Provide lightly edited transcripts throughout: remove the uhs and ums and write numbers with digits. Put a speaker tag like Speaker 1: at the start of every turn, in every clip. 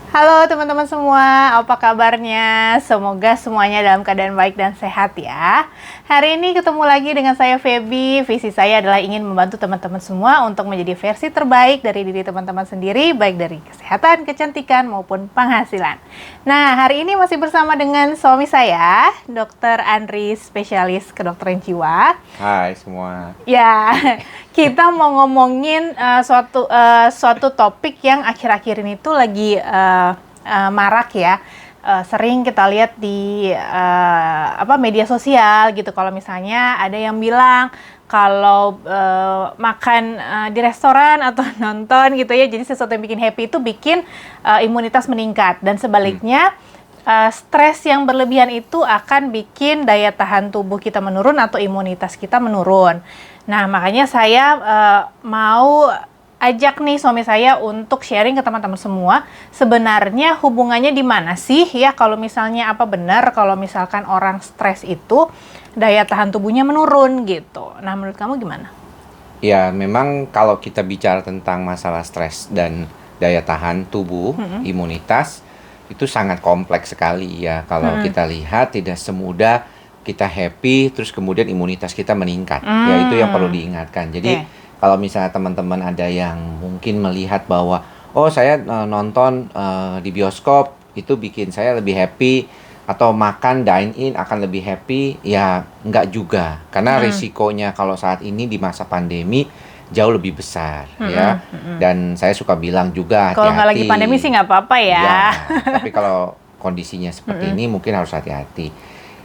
Speaker 1: Halo teman-teman semua, apa kabarnya? Semoga semuanya dalam keadaan baik dan sehat ya. Hari ini ketemu lagi dengan saya Feby. Visi saya adalah ingin membantu teman-teman semua untuk menjadi versi terbaik dari diri teman-teman sendiri, baik dari kesehatan, kecantikan, maupun penghasilan. Nah, hari ini masih bersama dengan suami saya, Dr. Andri, spesialis kedokteran jiwa.
Speaker 2: Hai semua.
Speaker 1: Ya, kita mau ngomongin suatu topik yang akhir-akhir ini tuh lagi marak ya. Sering kita lihat di media sosial gitu. Kalau misalnya ada yang bilang kalau makan di restoran atau nonton gitu ya, jadi sesuatu yang bikin happy itu bikin imunitas meningkat, dan sebaliknya stres yang berlebihan itu akan bikin daya tahan tubuh kita menurun atau imunitas kita menurun. Nah, makanya saya mau ajak nih suami saya untuk sharing ke teman-teman semua, sebenarnya hubungannya di mana sih ya, kalau misalnya apa benar kalau misalkan orang stres itu daya tahan tubuhnya menurun gitu. Nah, menurut kamu gimana?
Speaker 2: Ya, memang kalau kita bicara tentang masalah stres dan daya tahan tubuh, imunitas, itu sangat kompleks sekali ya. Kalau kita lihat tidak semudah kita happy, terus kemudian imunitas kita meningkat. Ya, itu yang perlu diingatkan. Jadi, kalau misalnya teman-teman ada yang mungkin melihat bahwa, oh saya nonton di bioskop, itu bikin saya lebih happy, atau makan dine-in akan lebih happy, ya enggak juga. Karena risikonya kalau saat ini di masa pandemi, jauh lebih besar ya. Dan saya suka bilang juga hati-hati.
Speaker 1: Kalau nggak lagi pandemi sih nggak apa-apa ya.
Speaker 2: Ya, tapi kalau kondisinya seperti ini mungkin harus hati-hati.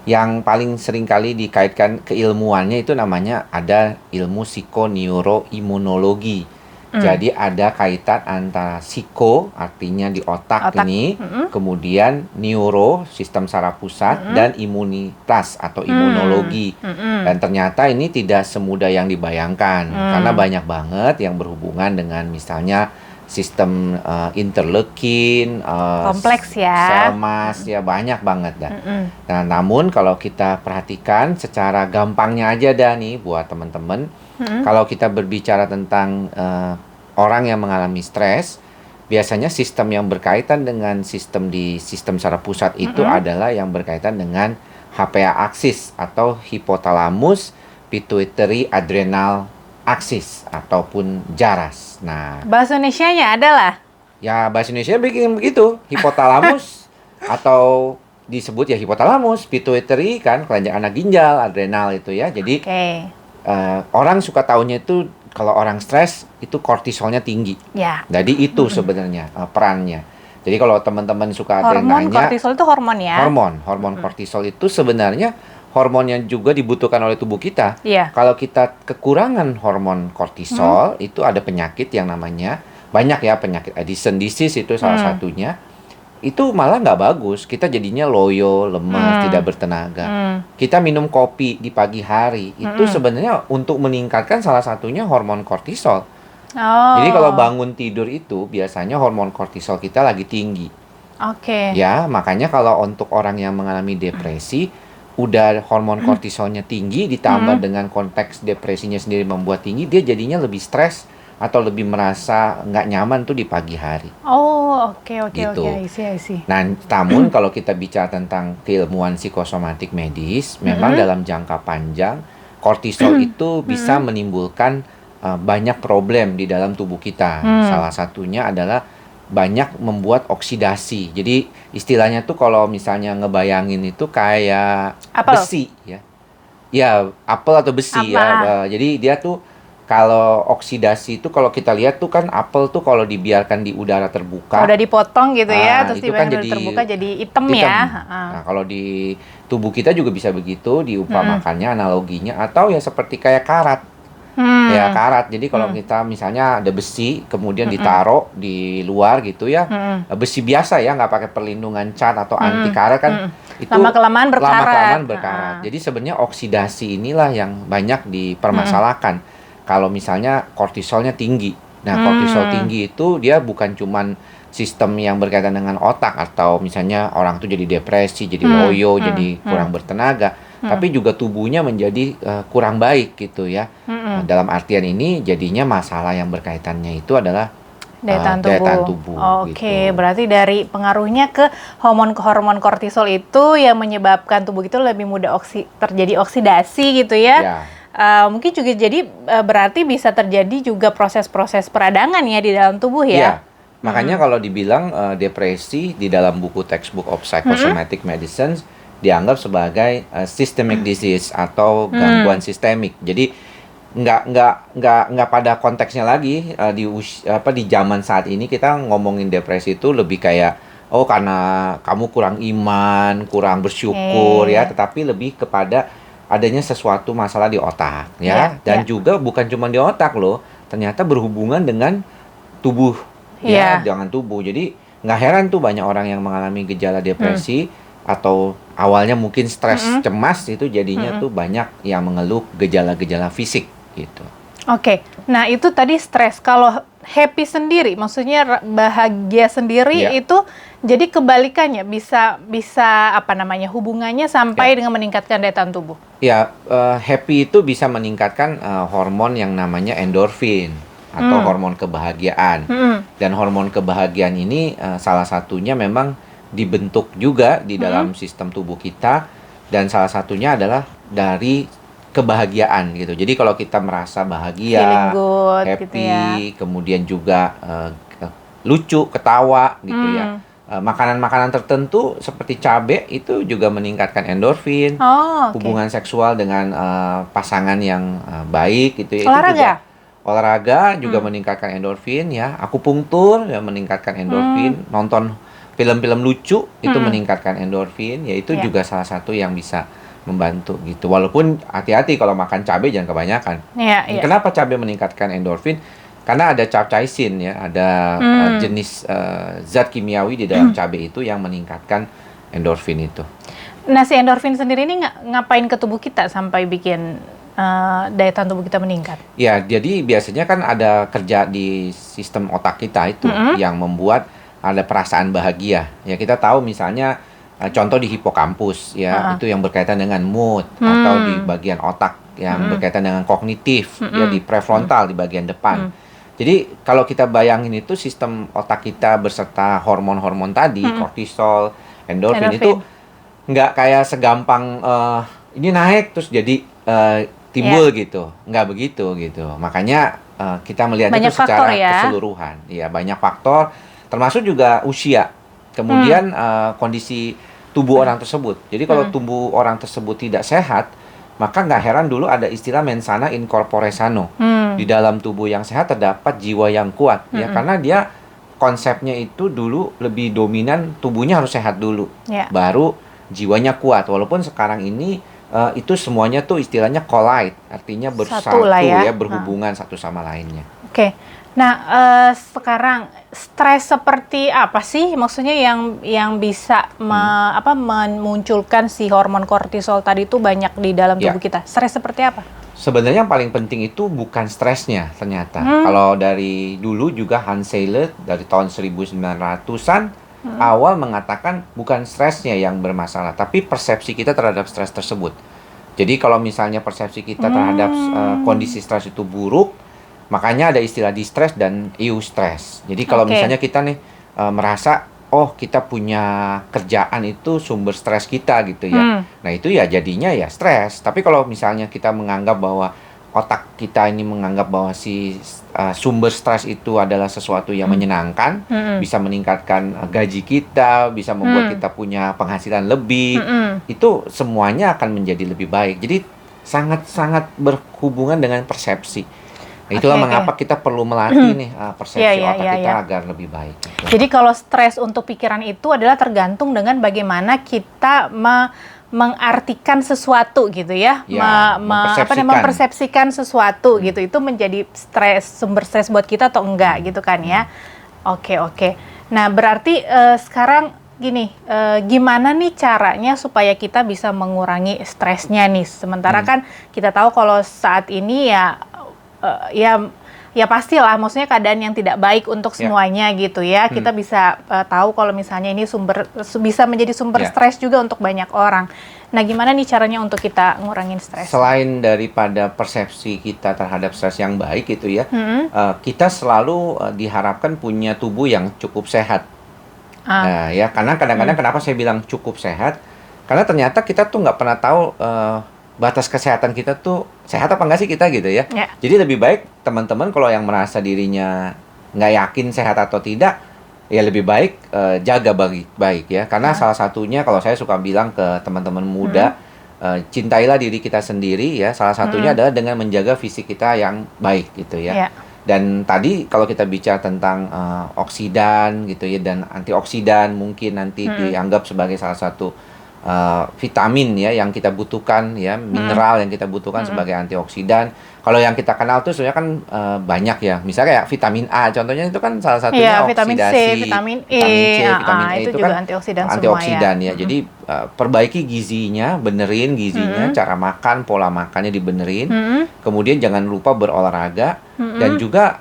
Speaker 2: Yang paling sering kali dikaitkan keilmuannya itu namanya ada ilmu psikoneuroimunologi. Jadi ada kaitan antara psiko, artinya di otak. Ini, kemudian neuro, sistem saraf pusat, dan imunitas atau imunologi. Dan ternyata ini tidak semudah yang dibayangkan, karena banyak banget yang berhubungan dengan misalnya sistem interleukin,
Speaker 1: Kompleks ya.
Speaker 2: sel mas, ya banyak banget dah. Nah, namun kalau kita perhatikan secara gampangnya aja dah nih buat teman-teman, kalau kita berbicara tentang orang yang mengalami stres, biasanya sistem yang berkaitan dengan sistem di sistem saraf pusat itu adalah yang berkaitan dengan HPA axis atau hipotalamus pituitary adrenal axis ataupun JARAS. Nah,
Speaker 1: Bahasa Indonesianya adalah?
Speaker 2: ya bahasa Indonesia bikin begitu, hipotalamus atau disebut ya hipotalamus, pituitary kan kelenjar anak ginjal, adrenal itu ya. Jadi orang suka taunya itu kalau orang stres itu kortisolnya tinggi.
Speaker 1: Ya.
Speaker 2: Jadi itu sebenarnya perannya. Jadi kalau teman-teman suka ada yang
Speaker 1: Hormon
Speaker 2: nanya,
Speaker 1: kortisol itu hormon ya?
Speaker 2: hormon kortisol itu sebenarnya hormon yang juga dibutuhkan oleh tubuh kita.
Speaker 1: Iya.
Speaker 2: Kalau kita kekurangan hormon kortisol, itu ada penyakit yang namanya, banyak ya penyakit Addison disease itu salah satunya. Itu malah nggak bagus. Kita jadinya loyo, lemas, tidak bertenaga. Kita minum kopi di pagi hari, itu sebenarnya untuk meningkatkan salah satunya hormon kortisol. Jadi kalau bangun tidur itu biasanya hormon kortisol kita lagi tinggi. Ya, makanya kalau untuk orang yang mengalami depresi, udah hormon kortisolnya tinggi, ditambah dengan konteks depresinya sendiri membuat tinggi, dia jadinya lebih stres atau lebih merasa nggak nyaman tuh di pagi hari. Gitu.
Speaker 1: I see.
Speaker 2: Nah, namun kalau kita bicara tentang keilmuan psikosomatik medis, memang dalam jangka panjang kortisol itu bisa menimbulkan banyak problem di dalam tubuh kita. Salah satunya adalah banyak membuat oksidasi. Jadi istilahnya tuh kalau misalnya ngebayangin itu kayak
Speaker 1: apel.
Speaker 2: Besi ya. Ya, apel atau besi ya. Jadi dia tuh kalau oksidasi itu kalau kita lihat tuh kan apel tuh kalau dibiarkan di udara terbuka,
Speaker 1: udah dipotong gitu ya, terus
Speaker 2: itu kan jadi
Speaker 1: terbuka jadi hitam ya.
Speaker 2: Nah, kalau di tubuh kita juga bisa begitu diumpamakannya analoginya, atau ya seperti kayak karat. Ya, karat. Jadi kalau kita misalnya ada besi kemudian ditaruh di luar gitu ya, besi biasa ya, nggak pakai perlindungan cat atau anti karat kan, itu
Speaker 1: lama-kelamaan berkarat.
Speaker 2: Jadi sebenarnya oksidasi inilah yang banyak dipermasalahkan kalau misalnya kortisolnya tinggi. Nah, kortisol tinggi itu dia bukan cuman sistem yang berkaitan dengan otak, atau misalnya orang tuh jadi depresi, jadi loyo, jadi kurang bertenaga, tapi juga tubuhnya menjadi kurang baik gitu ya. Dalam artian ini jadinya masalah yang berkaitannya itu adalah
Speaker 1: Daya tahan
Speaker 2: daya
Speaker 1: tubuh.
Speaker 2: tahan tubuh.
Speaker 1: Oke,
Speaker 2: Gitu.
Speaker 1: berarti dari pengaruhnya ke hormon kortisol itu yang menyebabkan tubuh itu lebih mudah terjadi oksidasi gitu ya.
Speaker 2: Ya.
Speaker 1: Mungkin juga jadi berarti bisa terjadi juga proses-proses peradangan ya di dalam tubuh
Speaker 2: Iya.
Speaker 1: ya.
Speaker 2: Makanya kalau dibilang depresi di dalam buku textbook of psychosomatic medicine dianggap sebagai systemic disease atau gangguan sistemik. Jadi nggak pada konteksnya lagi di zaman saat ini kita ngomongin depresi itu lebih kayak oh karena kamu kurang iman, kurang bersyukur ya, tetapi lebih kepada adanya sesuatu masalah di otak ya, dan juga bukan cuma di otak loh, ternyata berhubungan dengan tubuh ya, dengan tubuh. Jadi nggak heran tuh banyak orang yang mengalami gejala depresi atau awalnya mungkin stres cemas itu jadinya tuh banyak yang mengeluh gejala-gejala fisik gitu.
Speaker 1: Oke, nah itu tadi stres. Kalau happy sendiri, maksudnya bahagia sendiri itu jadi kebalikannya, bisa apa namanya hubungannya sampai dengan meningkatkan daya tahan tubuh.
Speaker 2: Ya, happy itu bisa meningkatkan hormon yang namanya endorfin atau hormon kebahagiaan. Dan hormon kebahagiaan ini salah satunya memang dibentuk juga di dalam sistem tubuh kita, dan salah satunya adalah dari kebahagiaan gitu. Jadi kalau kita merasa bahagia,
Speaker 1: good,
Speaker 2: happy,
Speaker 1: gitu ya.
Speaker 2: kemudian juga lucu, ketawa gitu ya. Makanan-makanan tertentu seperti cabai itu juga meningkatkan endorfin. Hubungan seksual dengan pasangan yang baik gitu ya. Olahraga juga meningkatkan endorfin ya. Akupunktur ya meningkatkan endorfin. Nonton film-film lucu itu meningkatkan endorfin. Ya itu juga salah satu yang bisa membantu gitu. Walaupun hati-hati kalau makan cabai jangan kebanyakan. Kenapa cabai meningkatkan endorfin? Karena ada capsaicin ya, ada jenis zat kimiawi di dalam cabai itu yang meningkatkan endorfin itu.
Speaker 1: Nah, si endorfin sendiri ini ngapain ke tubuh kita sampai bikin daya tahan tubuh kita meningkat?
Speaker 2: Ya, jadi biasanya kan ada kerja di sistem otak kita itu yang membuat ada perasaan bahagia. Ya, kita tahu misalnya contoh di hipokampus ya, itu yang berkaitan dengan mood, atau di bagian otak yang berkaitan dengan kognitif ya, di prefrontal di bagian depan. Jadi kalau kita bayangin itu sistem otak kita beserta hormon-hormon tadi, kortisol, endorfin itu nggak kayak segampang ini naik terus jadi timbul gitu, nggak begitu gitu. Makanya kita melihat
Speaker 1: banyak
Speaker 2: itu secara
Speaker 1: faktor,
Speaker 2: keseluruhan. Ya, banyak faktor, termasuk juga usia, kemudian kondisi tubuh orang tersebut. Jadi kalau tubuh orang tersebut tidak sehat, maka nggak heran dulu ada istilah mens sana in corpore sano. Di dalam tubuh yang sehat terdapat jiwa yang kuat ya, karena dia konsepnya itu dulu lebih dominan tubuhnya harus sehat dulu, baru jiwanya kuat. Walaupun sekarang ini itu semuanya tuh istilahnya collide, artinya bersatu ya, berhubungan satu sama lainnya.
Speaker 1: Oke. Nah, sekarang stres seperti apa sih maksudnya yang bisa memunculkan si hormon kortisol tadi itu banyak di dalam tubuh kita? Stres seperti apa?
Speaker 2: Sebenarnya yang paling penting itu bukan stresnya ternyata. Kalau dari dulu juga Hans Selye dari tahun 1900-an awal mengatakan bukan stresnya yang bermasalah, tapi persepsi kita terhadap stres tersebut. Jadi kalau misalnya persepsi kita terhadap kondisi stres itu buruk, makanya ada istilah distress dan eustress. Jadi kalau misalnya kita nih merasa oh kita punya kerjaan itu sumber stres kita gitu ya. Nah itu ya jadinya ya stres. Tapi kalau misalnya kita menganggap bahwa otak kita ini menganggap bahwa si sumber stres itu adalah sesuatu yang menyenangkan, bisa meningkatkan gaji kita, bisa membuat kita punya penghasilan lebih, itu semuanya akan menjadi lebih baik. Jadi sangat-sangat berhubungan dengan persepsi. Itulah mengapa kita perlu melatih nih persepsi otak kita agar lebih baik. Gitu.
Speaker 1: Jadi kalau stres untuk pikiran itu adalah tergantung dengan bagaimana kita mengartikan sesuatu gitu ya, mempersepsikan sesuatu gitu, itu menjadi sumber stres buat kita atau enggak gitu kan ya. Oke. Nah berarti sekarang gini, gimana nih caranya supaya kita bisa mengurangi stresnya nih? Sementara kan kita tahu kalau saat ini ya ya pastilah, maksudnya keadaan yang tidak baik untuk
Speaker 2: Ya.
Speaker 1: semuanya gitu ya. Kita bisa tahu kalau misalnya ini bisa menjadi sumber
Speaker 2: Ya.
Speaker 1: stres juga untuk banyak orang. Nah, gimana nih caranya untuk kita ngurangin stres?
Speaker 2: Selain daripada persepsi kita terhadap stres yang baik gitu ya, kita selalu diharapkan punya tubuh yang cukup sehat. Nah, ya karena kadang-kadang kenapa saya bilang cukup sehat? Karena ternyata kita tuh nggak pernah tahu batas kesehatan kita tuh sehat apa nggak sih kita gitu ya.
Speaker 1: Ya.
Speaker 2: Jadi lebih baik teman-teman kalau yang merasa dirinya nggak yakin sehat atau tidak, ya lebih baik jaga baik ya. Karena salah satunya kalau saya suka bilang ke teman-teman muda, cintailah diri kita sendiri ya. Salah satunya adalah dengan menjaga fisik kita yang baik gitu ya.
Speaker 1: Ya.
Speaker 2: Dan tadi kalau kita bicara tentang oksidan gitu ya, dan antioksidan mungkin nanti dianggap sebagai salah satu vitamin ya yang kita butuhkan ya, mineral yang kita butuhkan sebagai antioksidan. Kalau yang kita kenal tuh sebenarnya kan banyak ya. Misalnya kayak vitamin A contohnya itu kan salah satunya
Speaker 1: vitamin C,
Speaker 2: oksidasi,
Speaker 1: vitamin E,
Speaker 2: vitamin E
Speaker 1: itu
Speaker 2: itu
Speaker 1: juga
Speaker 2: kan
Speaker 1: antioksidan semua
Speaker 2: ya. Jadi perbaiki gizinya, benerin gizinya, cara makan, pola makannya dibenerin. Kemudian jangan lupa berolahraga dan juga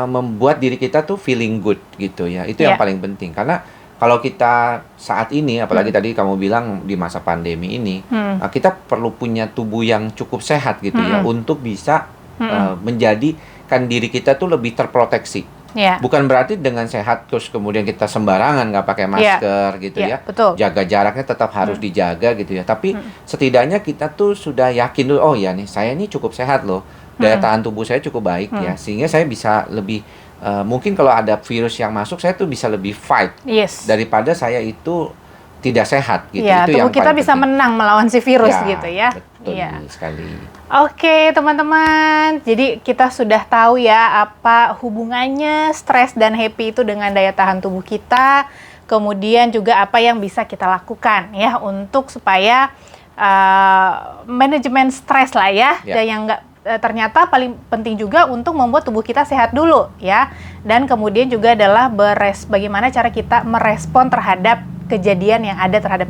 Speaker 2: membuat diri kita tuh feeling good gitu ya. Itu yang paling penting karena kalau kita saat ini, apalagi tadi kamu bilang di masa pandemi ini, kita perlu punya tubuh yang cukup sehat gitu ya, untuk bisa menjadikan diri kita tuh lebih terproteksi. Bukan berarti dengan sehat terus kemudian kita sembarangan nggak pakai masker gitu ya.
Speaker 1: Betul.
Speaker 2: Jaga jaraknya tetap harus dijaga gitu ya. Tapi setidaknya kita tuh sudah yakin dulu, oh ya nih, saya ini cukup sehat loh. Daya tahan tubuh saya cukup baik ya, sehingga saya bisa lebih mungkin kalau ada virus yang masuk, saya tuh bisa lebih fight daripada saya itu tidak sehat gitu.
Speaker 1: Ya,
Speaker 2: itu
Speaker 1: tubuh
Speaker 2: yang
Speaker 1: kita
Speaker 2: paling
Speaker 1: bisa
Speaker 2: penting.
Speaker 1: menang melawan si virus gitu ya.
Speaker 2: Betul sekali.
Speaker 1: Oke, teman-teman. Jadi kita sudah tahu ya apa hubungannya stres dan happy itu dengan daya tahan tubuh kita. Kemudian juga apa yang bisa kita lakukan ya untuk supaya manajemen stres lah ya. Dan yang ternyata paling penting juga untuk membuat tubuh kita sehat dulu ya. Dan kemudian juga adalah bagaimana cara kita merespon terhadap kejadian yang ada terhadap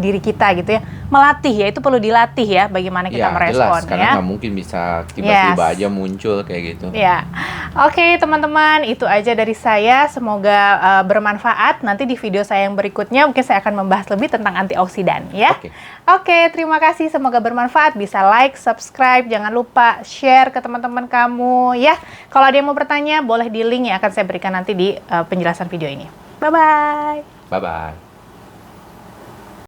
Speaker 1: diri kita gitu ya. Melatih ya, itu perlu dilatih ya bagaimana kita merespon
Speaker 2: jelas, karena nggak mungkin bisa tiba-tiba aja muncul kayak gitu.
Speaker 1: Ya. Oke, teman-teman, itu aja dari saya. Semoga bermanfaat. Nanti di video saya yang berikutnya mungkin saya akan membahas lebih tentang antioksidan ya. Oke, terima kasih. Semoga bermanfaat. Bisa like, subscribe, jangan lupa share ke teman-teman kamu ya. Kalau ada yang mau bertanya, boleh di link yang akan saya berikan nanti di penjelasan video ini. Bye-bye.
Speaker 2: Bye-bye.